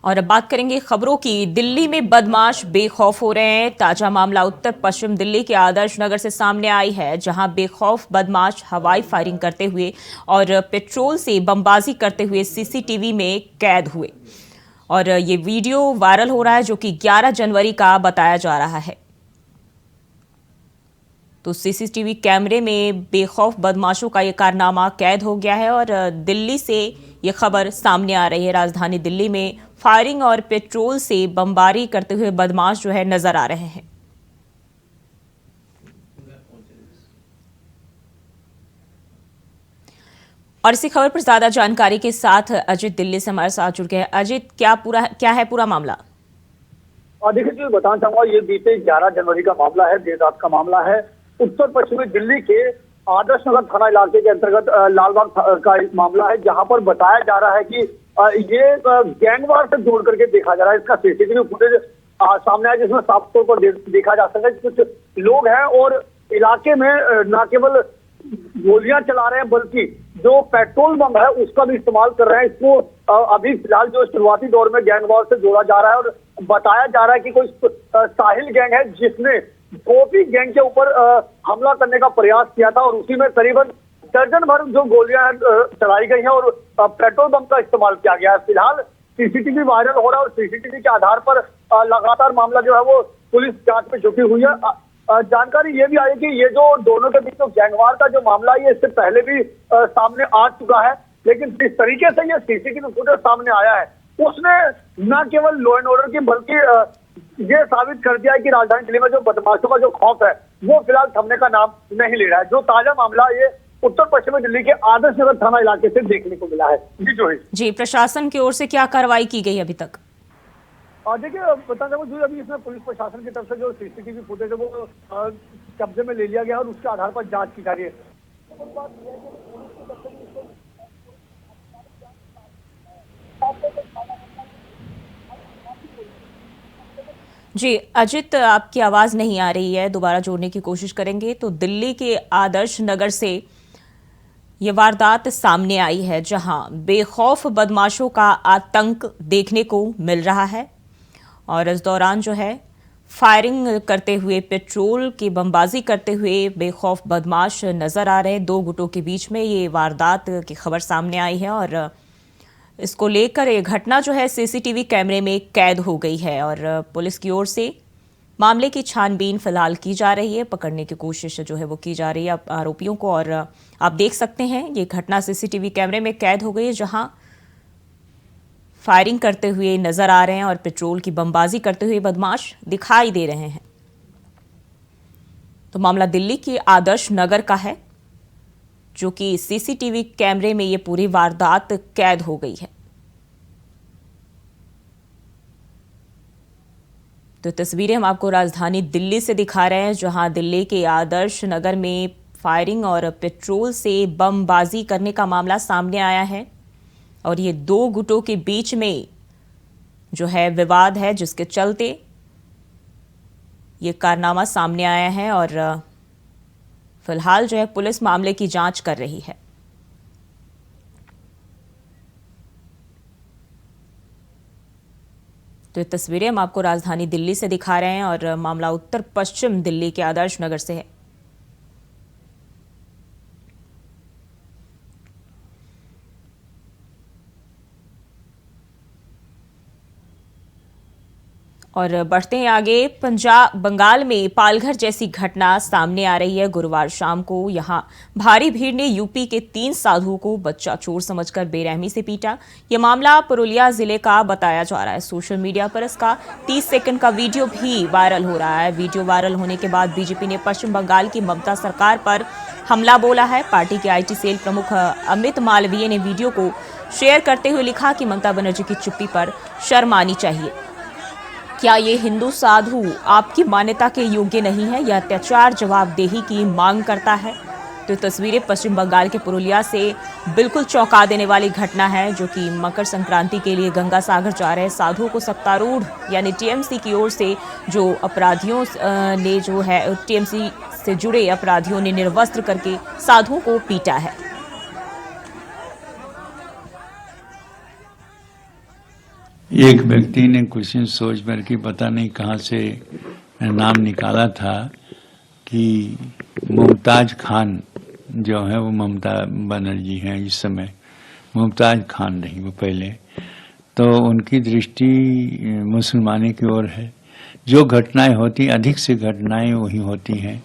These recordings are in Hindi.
और अब बात करेंगे खबरों की। दिल्ली में बदमाश बेखौफ हो रहे हैं। ताजा मामला उत्तर पश्चिम दिल्ली के आदर्श नगर से सामने आई है, जहां बेखौफ बदमाश हवाई फायरिंग करते हुए और पेट्रोल से बमबाजी करते हुए सीसीटीवी में कैद हुए। और ये वीडियो वायरल हो रहा है, जो कि 11 जनवरी का बताया जा रहा है। तो सीसीटीवी कैमरे में बेखौफ बदमाशों का ये कारनामा कैद हो गया है। और दिल्ली से ये खबर सामने आ रही है। राजधानी दिल्ली में फायरिंग और पेट्रोल से बमबारी करते हुए बदमाश जो है नजर आ रहे हैं। और इसी खबर पर ज्यादा जानकारी के साथ अजित दिल्ली से हमारे साथ जुड़ गए हैं। अजित, क्या है पूरा मामला? और देखिए, जो बताना चाहूंगा, ये बीते 11 जनवरी का मामला है। देर रात का मामला है। उत्तर पश्चिमी दिल्ली के आदर्श नगर थाना इलाके के अंतर्गत लालबाग का एक मामला है, जहां पर बताया जा रहा है कि ये गैंगवार से जोड़ करके देखा जा रहा है। इसका सीसीटीवी फुटेज सामने आया, जिसमें साफ तौर पर देखा जा सकता है कि कुछ लोग हैं और इलाके में न केवल गोलियां चला रहे हैं, बल्कि जो पेट्रोल बम है उसका भी इस्तेमाल कर रहे हैं। इसको अभी फिलहाल जो शुरुआती दौर में गैंगवार से जोड़ा जा रहा है। और बताया जा रहा है कि कोई साहिल गैंग है, जिसने गोपी गैंग के ऊपर हमला करने का प्रयास किया था, और उसी में करीबन दर्जन भर जो गोलियां चलाई गई हैं और पेट्रोल बम का इस्तेमाल किया गया है। फिलहाल सीसीटीवी वायरल हो रहा है और सीसीटीवी के आधार पर लगातार मामला जो है वो पुलिस जांच में जुटी हुई है। जानकारी ये भी आई कि ये जो दोनों के बीच गैंगवार का जो मामला है, ये इससे पहले भी सामने आ चुका है। लेकिन जिस तरीके से ये सीसीटीवी फुटेज सामने आया है, उसने न केवल लॉ एंड ऑर्डर की, बल्कि ये साबित कर दिया है कि राजधानी दिल्ली में जो बदमाशों का जो खौफ है वो फिलहाल थमने का नाम नहीं ले रहा है। जो ताजा मामला ये उत्तर पश्चिमी दिल्ली के आदर्श नगर थाना इलाके से देखने को मिला है। जी जोही जी, प्रशासन की ओर से क्या कार्रवाई की गई अभी तक? देखिए, बता दें जो अभी इसमें पुलिस प्रशासन की तरफ से जो सीसीटीवी फुटेज है वो कब्जे में ले लिया गया और उसके आधार पर जांच की जा रही है। जी अजित, आपकी आवाज नहीं आ रही है, दोबारा जोड़ने की कोशिश करेंगे। तो दिल्ली के आदर्श नगर से ये वारदात सामने आई है, जहां बेखौफ बदमाशों का आतंक देखने को मिल रहा है। और इस दौरान जो है फायरिंग करते हुए, पेट्रोल की बमबाजी करते हुए बेखौफ बदमाश नजर आ रहे हैं। दो गुटों के बीच में ये वारदात की खबर सामने आई है और इसको लेकर ये घटना जो है सीसीटीवी कैमरे में कैद हो गई है। और पुलिस की ओर से मामले की छानबीन फिलहाल की जा रही है, पकड़ने की कोशिश जो है वो की जा रही है आरोपियों को। और आप देख सकते हैं ये घटना सीसीटीवी कैमरे में कैद हो गई है, जहां फायरिंग करते हुए नजर आ रहे हैं और पेट्रोल की बमबाजी करते हुए बदमाश दिखाई दे रहे हैं। तो मामला दिल्ली के आदर्श नगर का है, जो कि सीसीटीवी कैमरे में ये पूरी वारदात कैद हो गई है। तो तस्वीरें हम आपको राजधानी दिल्ली से दिखा रहे हैं, जहां दिल्ली के आदर्श नगर में फायरिंग और पेट्रोल से बमबाजी करने का मामला सामने आया है। और ये दो गुटों के बीच में जो है विवाद है, जिसके चलते ये कारनामा सामने आया है। और फिलहाल जो है पुलिस मामले की जांच कर रही है। तो ये तस्वीरें हम आपको राजधानी दिल्ली से दिखा रहे हैं और मामला उत्तर पश्चिम दिल्ली के आदर्श नगर से है। और बढ़ते हैं आगे। बंगाल में पालघर जैसी घटना सामने आ रही है। गुरुवार शाम को यहां भारी भीड़ ने यूपी के 3 साधुओं को बच्चा चोर समझकर बेरहमी से पीटा। यह मामला पुरुलिया जिले का बताया जा रहा है। सोशल मीडिया पर इसका 30 सेकंड का वीडियो भी वायरल हो रहा है। वीडियो वायरल होने के बाद बीजेपी ने पश्चिम बंगाल की ममता सरकार पर हमला बोला है। पार्टी के IT सेल प्रमुख अमित मालवीय ने वीडियो को शेयर करते हुए लिखा कि ममता बनर्जी की चुप्पी पर शर्म आनी चाहिए। क्या ये हिंदू साधु आपकी मान्यता के योग्य नहीं है? यह अत्याचार जवाबदेही की मांग करता है। तो तस्वीरें पश्चिम बंगाल के पुरुलिया से बिल्कुल चौंका देने वाली घटना है, जो कि मकर संक्रांति के लिए गंगा सागर जा रहे साधुओं को सत्तारूढ़ यानी TMC की ओर से जो अपराधियों ने जो है TMC से जुड़े अपराधियों ने निर्वस्त्र करके साधुओं को पीटा है। एक व्यक्ति ने कुछ सोच भर के पता नहीं कहाँ से नाम निकाला था कि मुमताज खान जो है वो ममता बनर्जी हैं इस समय, मुमताज खान नहीं वो पहले, तो उनकी दृष्टि मुसलमानी की ओर है। जो घटनाएं होती, अधिक से घटनाएं वही होती हैं,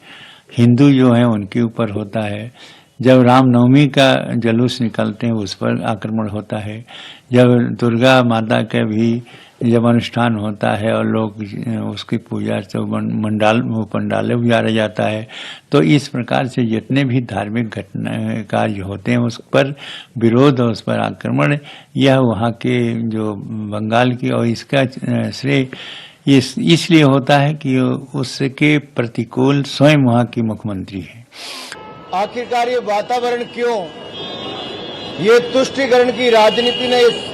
हिंदू जो है उनके ऊपर होता है। जब रामनवमी का जुलूस निकलते हैं उस पर आक्रमण होता है, जब दुर्गा माता का भी जब अनुष्ठान होता है और लोग उसकी पूजा से पंडाले उजाड़ा जाता है, तो इस प्रकार से जितने भी धार्मिक घटना कार्य होते हैं उस पर विरोध और उस पर आक्रमण, यह वहाँ के जो बंगाल की, और इसका श्रेय इसलिए होता है कि उसके प्रतिकूल स्वयं वहाँ की मुख्यमंत्री है। आखिरकार ये वातावरण क्यों, ये तुष्टीकरण की राजनीति ने इस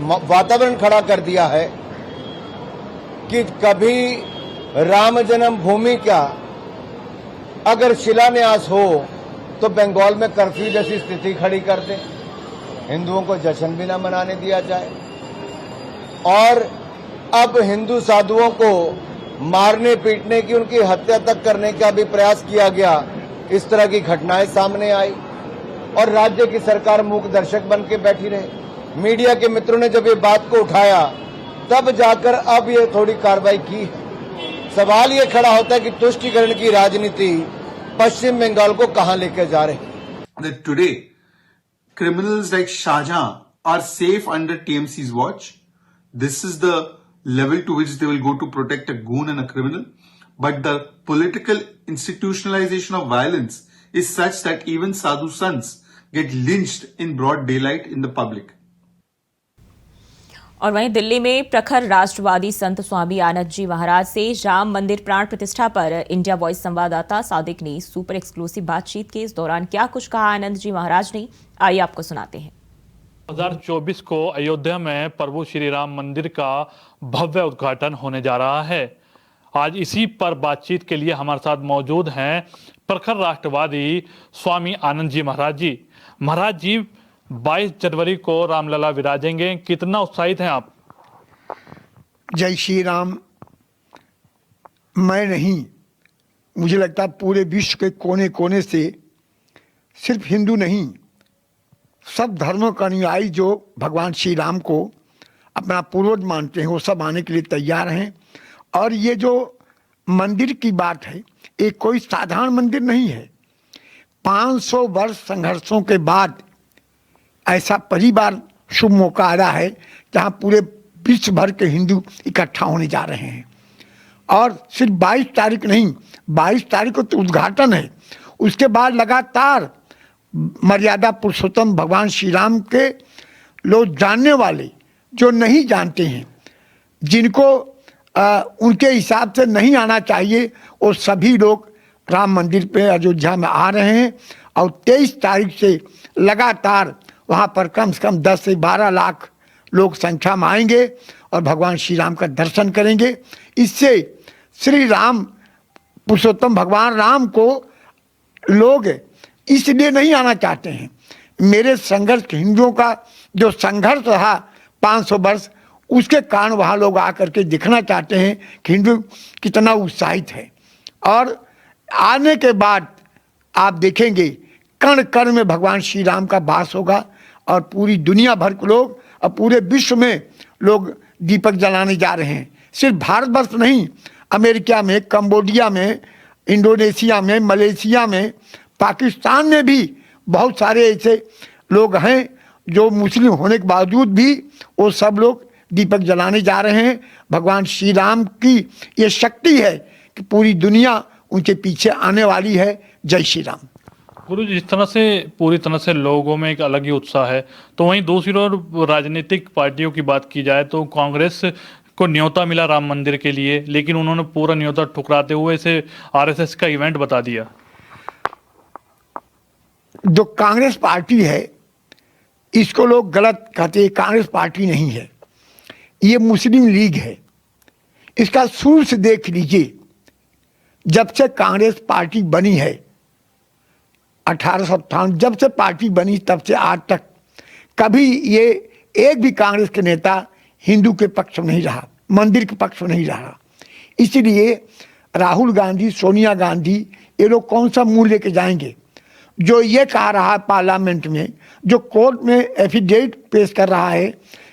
वातावरण खड़ा कर दिया है कि कभी राम जन्मभूमि का अगर शिलान्यास हो तो बंगाल में कर्फ्यू जैसी स्थिति खड़ी कर दें, हिंदुओं को जश्न भी न मनाने दिया जाए, और अब हिंदू साधुओं को मारने पीटने की, उनकी हत्या तक करने का भी प्रयास किया गया। इस तरह की घटनाएं सामने आई और राज्य की सरकार मूक दर्शक बन के बैठी रही। मीडिया के मित्रों ने जब ये बात को उठाया तब जाकर अब ये थोड़ी कार्रवाई की है। सवाल ये खड़ा होता है कि तुष्टीकरण की राजनीति पश्चिम बंगाल को कहां लेकर जा रही है। Today, criminals like Shahjahan are safe under TMC's watch. This is the level to which they will go to protect a goon and a criminal. But the political institutionalization of violence is such that even sadhu sants get lynched in broad daylight in the public. और वहीं दिल्ली में प्रखर राष्ट्रवादी संत स्वामी आनंद जी महाराज से राम मंदिर प्राण प्रतिष्ठा पर इंडिया वॉइस संवाददाता सादिक ने सुपर एक्सक्लूसिव बातचीत के इस दौरान क्या कुछ कहा आनंद जी महाराज ने, आइए आपको सुनाते हैं। 2024 को अयोध्या में प्रभु श्री राम मंदिर का भव्य उद्घाटन होने जा रहा है। आज इसी पर बातचीत के लिए हमारे साथ मौजूद हैं प्रखर राष्ट्रवादी स्वामी आनंद जी महाराज जी। महाराज जी, 22 जनवरी को रामलला विराजेंगे, कितना उत्साहित हैं आप? जय श्री राम। मैं नहीं, मुझे लगता है पूरे विश्व के कोने कोने से, सिर्फ हिंदू नहीं, सब धर्मों का अनुयायी जो भगवान श्री राम को अपना पूर्वज मानते हैं वो सब आने के लिए तैयार हैं। और ये जो मंदिर की बात है, ये कोई साधारण मंदिर नहीं है। 500 वर्ष संघर्षों के बाद ऐसा पहली बार शुभ मौका आ रहा है जहाँ पूरे विश्व भर के हिंदू इकट्ठा होने जा रहे हैं। और सिर्फ 22 तारीख नहीं, 22 तारीख को तो उद्घाटन है, उसके बाद लगातार मर्यादा पुरुषोत्तम भगवान श्री राम के लोग जानने वाले, जो नहीं जानते हैं, जिनको उनके हिसाब से नहीं आना चाहिए, वो सभी लोग राम मंदिर पे अयोध्या में आ रहे हैं। और 23 तारीख से लगातार वहाँ पर कम से कम 10 से 12 लाख लोग संख्या में आएंगे और भगवान श्री राम का दर्शन करेंगे। इससे श्री राम पुरुषोत्तम भगवान राम को लोग इसलिए नहीं आना चाहते हैं, मेरे संघर्ष, हिंदुओं का जो संघर्ष रहा 500 वर्ष, उसके कारण वहाँ लोग आकर के दिखना चाहते हैं कि हिंदू कितना उत्साहित है। और आने के बाद आप देखेंगे कण कण में भगवान श्री राम का वास होगा और पूरी दुनिया भर के लोग और पूरे विश्व में लोग दीपक जलाने जा रहे हैं। सिर्फ भारतवर्ष नहीं, अमेरिका में, कंबोडिया में, इंडोनेशिया में, मलेशिया में, पाकिस्तान में भी बहुत सारे ऐसे लोग हैं जो मुस्लिम होने के बावजूद भी वो सब लोग दीपक जलाने जा रहे हैं। भगवान श्री राम की ये शक्ति है कि पूरी दुनिया उनके पीछे आने वाली है। जय श्री राम। गुरु जी, जिस तरह से पूरी तरह से लोगों में एक अलग ही उत्साह है, तो वहीं दूसरी ओर राजनीतिक पार्टियों की बात की जाए तो कांग्रेस को न्योता मिला राम मंदिर के लिए, लेकिन उन्होंने पूरा न्योता ठुकराते हुए इसे आरएसएस का इवेंट बता दिया। जो कांग्रेस पार्टी है इसको लोग गलत कहते हैं, कांग्रेस पार्टी नहीं है, ये मुस्लिम लीग है। इसका शुरू से देख लीजिए, जब से कांग्रेस पार्टी बनी है 1858, जब से पार्टी बनी तब से आज तक कभी ये एक भी कांग्रेस के नेता हिंदू के पक्ष में नहीं रहा, मंदिर के पक्ष में नहीं रहा। इसलिए राहुल गांधी, सोनिया गांधी, ये लोग कौन सा मुंह लेके जाएंगे? जो ये कह रहा है पार्लियामेंट में, जो कोर्ट में एफिडेविट पेश कर रहा है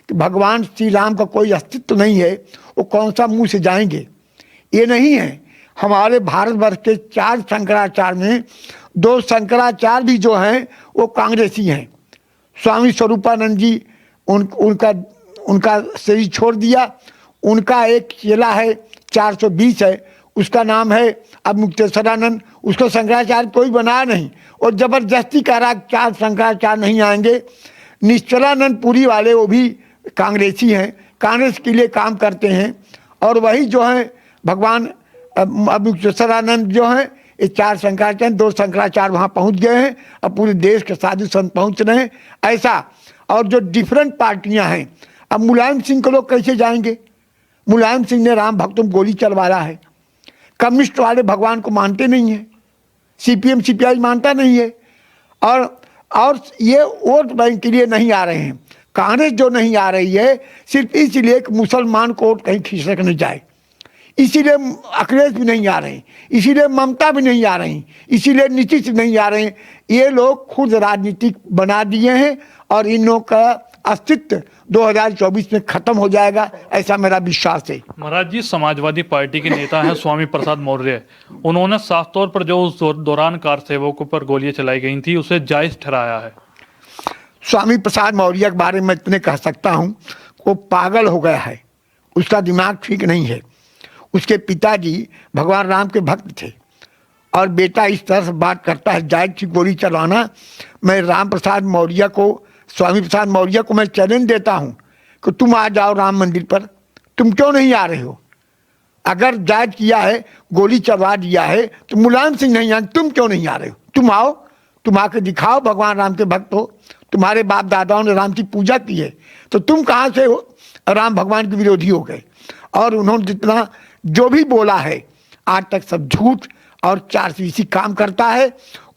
कि भगवान श्री राम का कोई अस्तित्व नहीं है, वो कौन सा मुंह से जाएंगे? ये नहीं है। हमारे भारतवर्ष के 4 शंकराचार्य में 2 शंकराचार्य भी जो हैं वो कांग्रेसी हैं। स्वामी स्वरूपानंद जी उनका शरीर छोड़ दिया। उनका एक चेला है, 420 है, उसका नाम है अब मुक्तेश्वरानंद, उसको शंकराचार्य कोई बनाया नहीं, और जबरदस्ती कह रहा 4 शंकराचार्य नहीं आएंगे। निश्चलानंद पुरी वाले वो भी कांग्रेसी हैं, कांग्रेस के लिए काम करते हैं। और वही जो है भगवान मुक्तेश्वरानंद जो हैं, ये 4 शंकराचार्य, 2 शंकराचार्य वहाँ पहुँच गए हैं। अब पूरे देश के साधु संत पहुँच रहे हैं ऐसा। और जो डिफरेंट पार्टियां हैं, अब मुलायम सिंह को लोग कैसे जाएंगे? मुलायम सिंह ने राम भक्तों को गोली चलवाया है। कम्युनिस्ट वाले भगवान को मानते नहीं है, सीपीएम सीपीआई मानता नहीं है। और ये वोट बैंक के लिए नहीं आ रहे हैं। कांग्रेस जो नहीं आ रही है सिर्फ इसलिए कि मुसलमान को वोट कहीं खिसक न जाए, इसीलिए अखिलेश भी नहीं आ रहे हैं, इसीलिए ममता भी नहीं आ रही, इसीलिए नीतीश नहीं आ रहे हैं। ये लोग खुद राजनीति बना दिए हैं और इन लोगों का अस्तित्व 2024 में खत्म हो जाएगा, ऐसा मेरा विश्वास है। महाराज जी, समाजवादी पार्टी के नेता हैं स्वामी प्रसाद मौर्य, उन्होंने साफ तौर पर जो उस दौरान कार सेवकों पर गोलियां चलाई गई थी उसे जायज ठहराया है। स्वामी प्रसाद मौर्य के बारे में इतने कह सकता हूँ, वो पागल हो गया है, उसका दिमाग ठीक नहीं है। उसके पिताजी भगवान राम के भक्त थे और बेटा इस तरह से बात करता है, जायज की गोली चलाना। मैं राम प्रसाद मौर्य को, स्वामी प्रसाद मौर्य को मैं चैलेंज देता हूं कि तुम आ जाओ राम मंदिर पर, तुम क्यों नहीं आ रहे हो? अगर जायज किया है, गोली चलवा दिया है, तो मुलायम सिंह नहीं आए, तुम क्यों नहीं आ रहे हो? तुम आओ, तुम आके दिखाओ भगवान राम के भक्त हो, तुम्हारे बाप दादाओं ने राम की पूजा की है, तो तुम कहाँ से हो राम भगवान के विरोधी हो गए? और उन्होंने जितना जो भी बोला है आज तक सब झूठ और 420 काम करता है।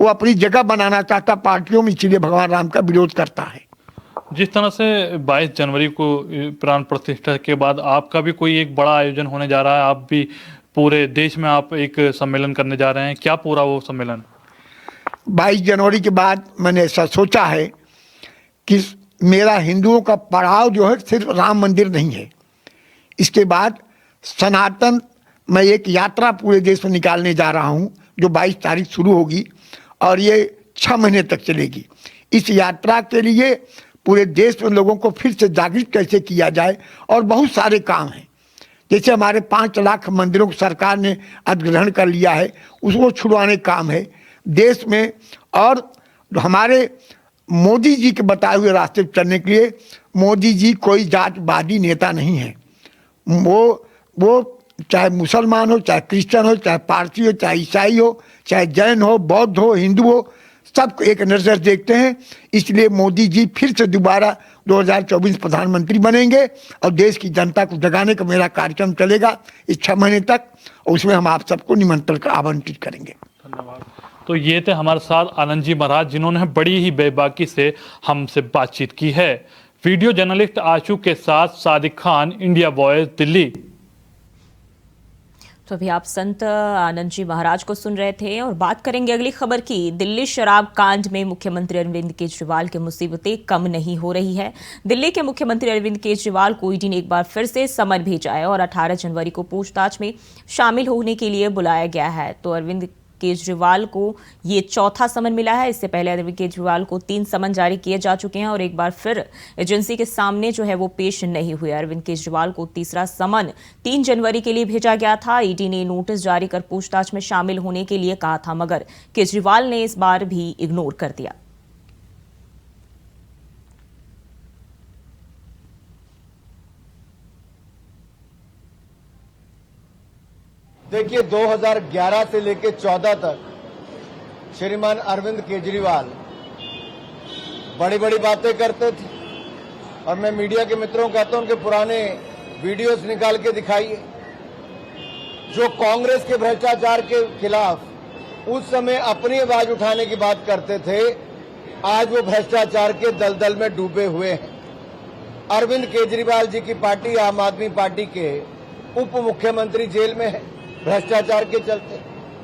वो अपनी जगह बनाना चाहता पार्टियों में, इसीलिए भगवान राम का विरोध करता है। जिस तरह से 22 जनवरी को प्राण प्रतिष्ठा के बाद आपका भी कोई एक बड़ा आयोजन होने जा रहा है, आप भी पूरे देश में आप एक सम्मेलन करने जा रहे हैं, क्या पूरा वो सम्मेलन? 22 जनवरी के बाद मैंने ऐसा सोचा है कि मेरा हिंदुओं का पड़ाव जो है सिर्फ राम मंदिर नहीं है। इसके बाद सनातन मैं एक यात्रा पूरे देश में निकालने जा रहा हूं, जो 22 तारीख शुरू होगी और ये 6 महीने तक चलेगी। इस यात्रा के लिए पूरे देश में लोगों को फिर से जागृत कैसे किया जाए, और बहुत सारे काम हैं। जैसे हमारे 5 लाख मंदिरों को सरकार ने अधिग्रहण कर लिया है, उसको छुड़वाने काम है देश में। और हमारे मोदी जी के बताए हुए रास्ते पर चलने के लिए, मोदी जी कोई जातवादी नेता नहीं है। वो चाहे मुसलमान हो, चाहे क्रिश्चियन हो, चाहे पारसी हो, चाहे ईसाई हो, चाहे जैन हो, बौद्ध हो, हिंदू हो, सबको एक नज़र देखते हैं। इसलिए मोदी जी फिर से दोबारा 2024 प्रधानमंत्री बनेंगे और देश की जनता को जगाने का मेरा कार्यक्रम चलेगा इस 6 महीने तक, और उसमें हम आप सबको निमंत्रण आवंटित करेंगे। धन्यवाद। तो ये थे हमारे साथ आनंद जी महाराज, जिन्होंने बड़ी ही बेबाकी से हमसे बातचीत की है। वीडियो जर्नलिस्ट आशु के साथ सादिक खान, इंडिया वॉइस, दिल्ली। तो अभी आप संत आनंद जी महाराज को सुन रहे थे और बात करेंगे अगली खबर की। दिल्ली शराब कांड में मुख्यमंत्री अरविंद केजरीवाल की मुसीबतें कम नहीं हो रही है। दिल्ली के मुख्यमंत्री अरविंद केजरीवाल को ईडी ने एक बार फिर से समन भेजा है और 18 जनवरी को पूछताछ में शामिल होने के लिए बुलाया गया है। तो अरविंद केजरीवाल को ये 4था समन मिला है। इससे पहले अरविंद केजरीवाल को 3 समन जारी किए जा चुके हैं और एक बार फिर एजेंसी के सामने जो है वो पेश नहीं हुए। अरविंद केजरीवाल को तीसरा समन 3 जनवरी के लिए भेजा गया था। ईडी ने नोटिस जारी कर पूछताछ में शामिल होने के लिए कहा था, मगर केजरीवाल ने इस बार भी इग्नोर कर दिया। देखिए, 2011 से लेकर 14 तक श्रीमान अरविंद केजरीवाल बड़ी बड़ी बातें करते थे, और मैं मीडिया के मित्रों को कहता हूं उनके पुराने वीडियोस निकाल के दिखाइए। जो कांग्रेस के भ्रष्टाचार के खिलाफ उस समय अपनी आवाज उठाने की बात करते थे, आज वो भ्रष्टाचार के दलदल में डूबे हुए हैं। अरविंद केजरीवाल जी की पार्टी आम आदमी पार्टी के उप मुख्यमंत्री जेल में है भ्रष्टाचार के चलते।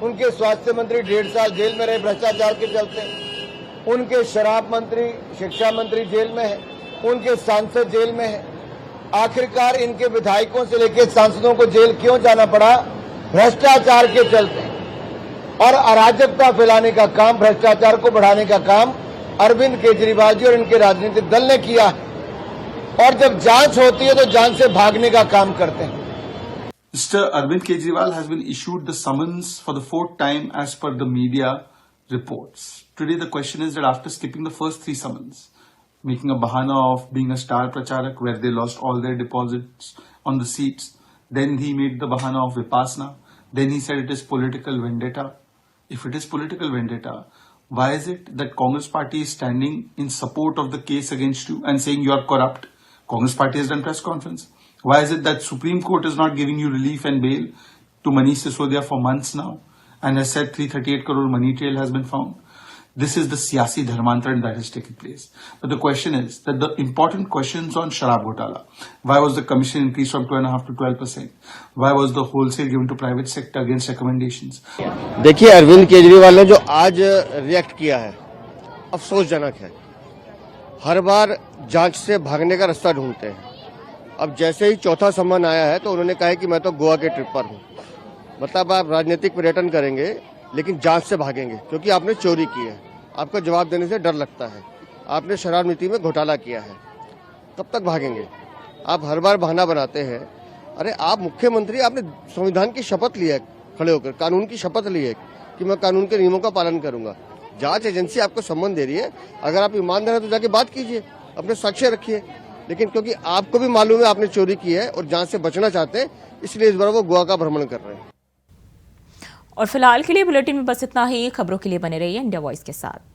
उनके स्वास्थ्य मंत्री 1.5 साल जेल में रहे भ्रष्टाचार के चलते। उनके शराब मंत्री, शिक्षा मंत्री जेल में है। उनके सांसद जेल में है। आखिरकार इनके विधायकों से लेकर सांसदों को जेल क्यों जाना पड़ा? भ्रष्टाचार के चलते। और अराजकता फैलाने का काम, भ्रष्टाचार को बढ़ाने का काम अरविंद केजरीवाल जी और इनके राजनीतिक दल ने किया है। और जब जांच होती है तो जांच से भागने का काम करते हैं। Mr. Arvind Kejriwal has been issued the summons for the 4th time as per the media reports. Today the question is that after skipping the first 3 summons, making a bahana of being a star pracharak where they lost all their deposits on the seats, then he made the bahana of Vipassana, then he said it is political vendetta. If it is political vendetta, why is it that Congress party is standing in support of the case against you and saying you are corrupt? Congress party has done press conference. Why is it that Supreme Court is not giving you relief and bail to Manish Sisodia for months now and has said 338 crore money trail has been found? This is the siyasi dharmantran that has taken place. But the question is that the important questions on Sharab Ghotala, why was the commission increased from 2.5% to 12%? Why was the wholesale given to private sector against recommendations? देखिए, अरविंद केजरीवाल ने जो आज रिएक्ट किया है अफसोसजनक है। हर बार जांच से भागने का रास्ता ढूंढते हैं। अब जैसे ही चौथा सम्मन आया है तो उन्होंने कहा है कि मैं तो गोवा के ट्रिप पर हूं। मतलब आप राजनीतिक पर्यटन करेंगे लेकिन जांच से भागेंगे क्योंकि आपने चोरी की है। आपको जवाब देने से डर लगता है। आपने शराब नीति में घोटाला किया है। कब तक भागेंगे? आप हर बार बहाना बनाते हैं। अरे आप मुख्यमंत्री, आपने संविधान की शपथ ली है, खड़े होकर कानून की शपथ ली है कि मैं कानून के नियमों का पालन करूंगा। जांच एजेंसी आपको सम्मन दे रही है। अगर आप ईमानदार हैं तो जाके बात कीजिए, अपने साक्ष्य रखिए। लेकिन क्योंकि आपको भी मालूम है आपने चोरी की है और जांच से बचना चाहते हैं, इसलिए इस बार वो गोवा का भ्रमण कर रहे हैं। और फिलहाल के लिए बुलेटिन में बस इतना ही। खबरों के लिए बने रहिए इंडिया वॉइस के साथ।